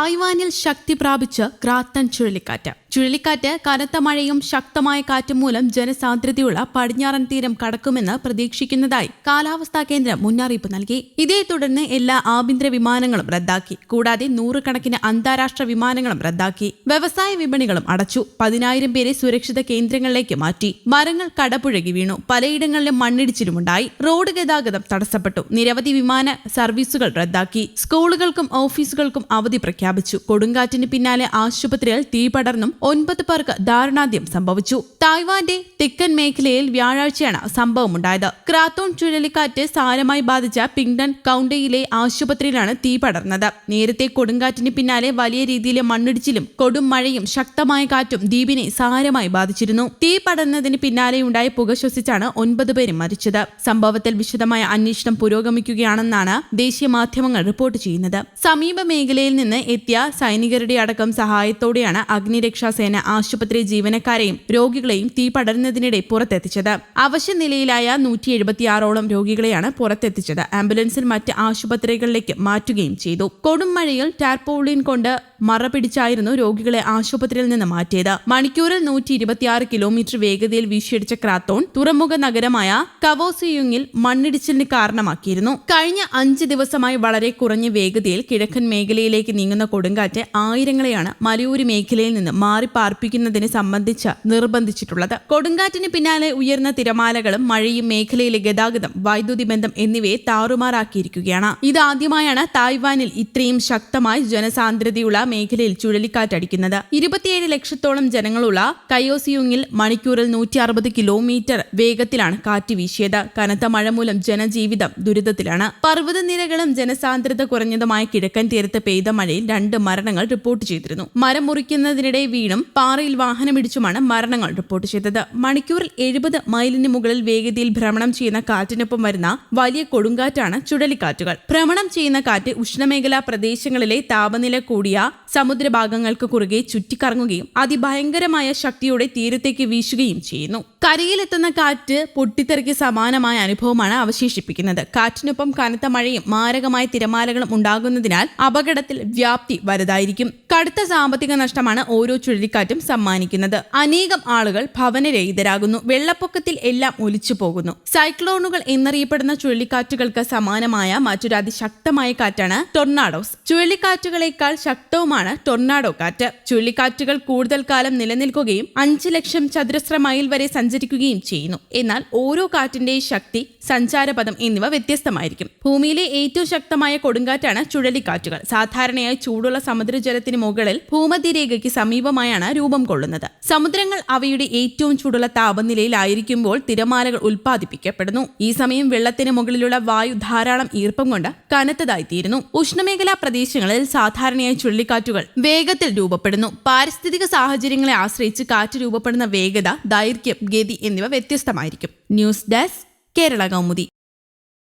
തായ്വാനിൽ ശക്തി പ്രാപിച്ച് ക്രാത്തൻ ചുഴലിക്കാറ്റ്. ചുഴലിക്കാറ്റ് കനത്ത മഴയും ശക്തമായ കാറ്റും മൂലം ജനസാന്ദ്രതയുള്ള പടിഞ്ഞാറൻ തീരം കടക്കുമെന്ന് പ്രതീക്ഷിക്കുന്നതായി കാലാവസ്ഥാ കേന്ദ്രം മുന്നറിയിപ്പ് നൽകി. ഇതേ തുടർന്ന് എല്ലാ ആഭ്യന്തര വിമാനങ്ങളും റദ്ദാക്കി. കൂടാതെ നൂറുകണക്കിന് അന്താരാഷ്ട്ര വിമാനങ്ങളും റദ്ദാക്കി. വ്യവസായ വിപണികളും അടച്ചു. 10,000 പേരെ സുരക്ഷിത കേന്ദ്രങ്ങളിലേക്ക് മാറ്റി. മരങ്ങൾ കടപുഴകി വീണു. പലയിടങ്ങളിലും മണ്ണിടിച്ചിലുമുണ്ടായി. റോഡ് ഗതാഗതം തടസ്സപ്പെട്ടു. നിരവധി വിമാന സർവീസുകൾ റദ്ദാക്കി. സ്കൂളുകൾക്കും ഓഫീസുകൾക്കും അവധി പ്രഖ്യാപിച്ചു. കൊടുങ്കാറ്റിന് പിന്നാലെ ആശുപത്രിയിൽ തീ പടർന്നും 9 പേർക്ക് ദാരുണാന്ത്യം സംഭവിച്ചു. തായ്വാന്റെ തെക്കൻ മേഖലയിൽ വ്യാഴാഴ്ചയാണ് സംഭവമുണ്ടായത്. ക്രാത്തോൺ ചുഴലിക്കാറ്റ് സാരമായി ബാധിച്ച പിങ്ടൺ കൌണ്ടിയിലെ ആശുപത്രിയിലാണ് തീ പടർന്നത്. നേരത്തെ കൊടുങ്കാറ്റിന് പിന്നാലെ വലിയ രീതിയിലെ മണ്ണിടിച്ചിലും കൊടും മഴയും ശക്തമായ കാറ്റും ദ്വീപിനെ സാരമായി ബാധിച്ചിരുന്നു. തീ പടർന്നതിന് പിന്നാലെയുണ്ടായ പുക ശ്വസിച്ചാണ് 9 പേരും മരിച്ചത്. സംഭവത്തിൽ വിശദമായ അന്വേഷണം പുരോഗമിക്കുകയാണെന്നാണ് ദേശീയ മാധ്യമങ്ങൾ റിപ്പോർട്ട് ചെയ്യുന്നത്. സമീപ മേഖലയിൽ നിന്ന് എത്തിയ സൈനികരുടെ അടക്കം സഹായത്തോടെയാണ് അഗ്നിരക്ഷാസേന ആശുപത്രി ജീവനക്കാരെയും രോഗികളെയും തീ പടരുന്നതിനിടെ പുറത്തെത്തിച്ചത്. അവശ്യ നിലയിലായ 176ഓളം രോഗികളെയാണ് പുറത്തെത്തിച്ചത്. ആംബുലൻസിൽ മറ്റ് ആശുപത്രികളിലേക്ക് മാറ്റുകയും ചെയ്തു. കൊടും മഴയിൽ ടാർപോളിൻ കൊണ്ട് മറപിടിച്ചായിരുന്നു രോഗികളെ ആശുപത്രിയിൽ നിന്ന് മാറ്റിയത്. മണിക്കൂറിൽ 126 കിലോമീറ്റർ വേഗതയിൽ വീശിയടിച്ച ക്രാത്തോൺ തുറമുഖ നഗരമായ കവോസിയുങ്ങിൽ മണ്ണിടിച്ചിലിന് കാരണമാക്കിയിരുന്നു. കഴിഞ്ഞ 5 ദിവസമായി വളരെ കുറഞ്ഞ വേഗതയിൽ കിഴക്കൻ മേഖലയിലേക്ക് നീങ്ങുന്ന കൊടുങ്കാറ്റ് ആയിരങ്ങളെയാണ് മലയോര മേഖലയിൽ നിന്ന് മാറി പാർപ്പിക്കുന്നതിന് സംബന്ധിച്ച് നിർബന്ധിച്ചിട്ടുള്ളത്. കൊടുങ്കാറ്റിന് പിന്നാലെ ഉയർന്ന തിരമാലകളും മഴയും മേഖലയിലെ ഗതാഗതം, വൈദ്യുതി ബന്ധം എന്നിവയെ താറുമാറാക്കിയിരിക്കുകയാണ്. ഇതാദ്യമായാണ് തായ്വാനിൽ ഇത്രയും ശക്തമായി ജനസാന്ദ്രതയുള്ള മേഖലയിൽ ചുഴലിക്കാറ്റടിക്കുന്നത്. 27 ലക്ഷത്തോളം ജനങ്ങളുള്ള കയോസിയുങ്ങിൽ മണിക്കൂറിൽ 160 കിലോമീറ്റർ വേഗത്തിലാണ് കാറ്റ് വീശിയത്. കനത്ത മഴ മൂലം ജനജീവിതം ദുരിതത്തിലാണ്. പർവ്വതനിരകളും ജനസാന്ദ്രത കുറഞ്ഞതുമായ കിഴക്കൻ തീരത്ത് പെയ്ത മഴയിൽ 2 മരണങ്ങൾ റിപ്പോർട്ട് ചെയ്തിരുന്നു. മരം മുറിക്കുന്നതിനിടെ വീണും പാറയിൽ വാഹനമിടിച്ചുമാണ് മരണങ്ങൾ റിപ്പോർട്ട് ചെയ്തത്. മണിക്കൂറിൽ 70 മൈലിന് മുകളിൽ വേഗതയിൽ ഭ്രമണം ചെയ്യുന്ന കാറ്റിനൊപ്പം വരുന്ന വലിയ കൊടുങ്കാറ്റാണ് ചുഴലിക്കാറ്റുകൾ. ഭ്രമണം ചെയ്യുന്ന കാറ്റ് ഉഷ്ണമേഖലാ പ്രദേശങ്ങളിലെ താപനില കൂടിയ സമുദ്രഭാഗങ്ങൾക്ക് കുറുകെ ചുറ്റിക്കറങ്ങുകയും അതിഭയങ്കരമായ ശക്തിയോടെ തീരത്തേക്ക് വീശുകയും ചെയ്യുന്നു. കരയിലെത്തുന്ന കാറ്റ് പൊട്ടിത്തെറിക്ക് സമാനമായ അനുഭവമാണ് അവശേഷിപ്പിക്കുന്നത്. കാറ്റിനൊപ്പം കനത്ത മഴയും മാരകമായ തിരമാലകളും ഉണ്ടാകുന്നതിനാൽ അപകടത്തിൽ വ്യാപ്തി വലുതായിരിക്കും. കടുത്ത സാമ്പത്തിക നഷ്ടമാണ് ഓരോ ചുഴലിക്കാറ്റും സമ്മാനിക്കുന്നത്. അനേകം ആളുകൾ ഭവനരഹിതരാകുന്നു. വെള്ളപ്പൊക്കത്തിൽ എല്ലാം ഒലിച്ചു പോകുന്നു. സൈക്ലോണുകൾ എന്നറിയപ്പെടുന്ന ചുഴലിക്കാറ്റുകൾക്ക് സമാനമായ മറ്റൊരു അതിശക്തമായ കാറ്റാണ് ടൊർണാഡോസ്. ചുഴലിക്കാറ്റുകളേക്കാൾ ശക്തവുമാണ് ടൊർണാഡോ കാറ്റ്. ചുഴലിക്കാറ്റുകൾ കൂടുതൽ കാലം നിലനിൽക്കുകയും 5 ലക്ഷം ചതുരശ്ര മൈൽ വരെ സഞ്ചരിക്കുകയും ചെയ്യുന്നു. എന്നാൽ ഓരോ കാറ്റിന്റെയും ശക്തി, സഞ്ചാരപഥം എന്നിവ വ്യത്യസ്തമായിരിക്കും. ഭൂമിയിലെ ഏറ്റവും ശക്തമായ കൊടുങ്കാറ്റാണ് ചുഴലിക്കാറ്റുകൾ. സാധാരണയായി ചൂടുള്ള സമുദ്രജലത്തിന് മുകളിൽ ഭൂമധ്യരേഖയ്ക്ക് സമീപമായാണ് രൂപം കൊള്ളുന്നത്. സമുദ്രങ്ങൾ അവയുടെ ഏറ്റവും ചൂടുള്ള താപനിലയിലായിരിക്കുമ്പോൾ തിരമാലകൾ ഉൽപ്പാദിപ്പിക്കപ്പെടുന്നു. ഈ സമയം വെള്ളത്തിന് മുകളിലുള്ള വായു ധാരാളം ഈർപ്പം കൊണ്ട് കനത്തതായിത്തീരുന്നു. ഉഷ്ണമേഖലാ പ്രദേശങ്ങളിൽ സാധാരണയായി ചുഴലിക്കാറ്റുകൾ വേഗത്തിൽ രൂപപ്പെടുന്നു. പാരിസ്ഥിതിക സാഹചര്യങ്ങളെ ആശ്രയിച്ച് കാറ്റ് രൂപപ്പെടുന്ന വേഗത, ദൈർഘ്യം, ഗതി എന്നിവ വ്യത്യസ്തമായിരിക്കും. News desk, Kerala Kaumudi.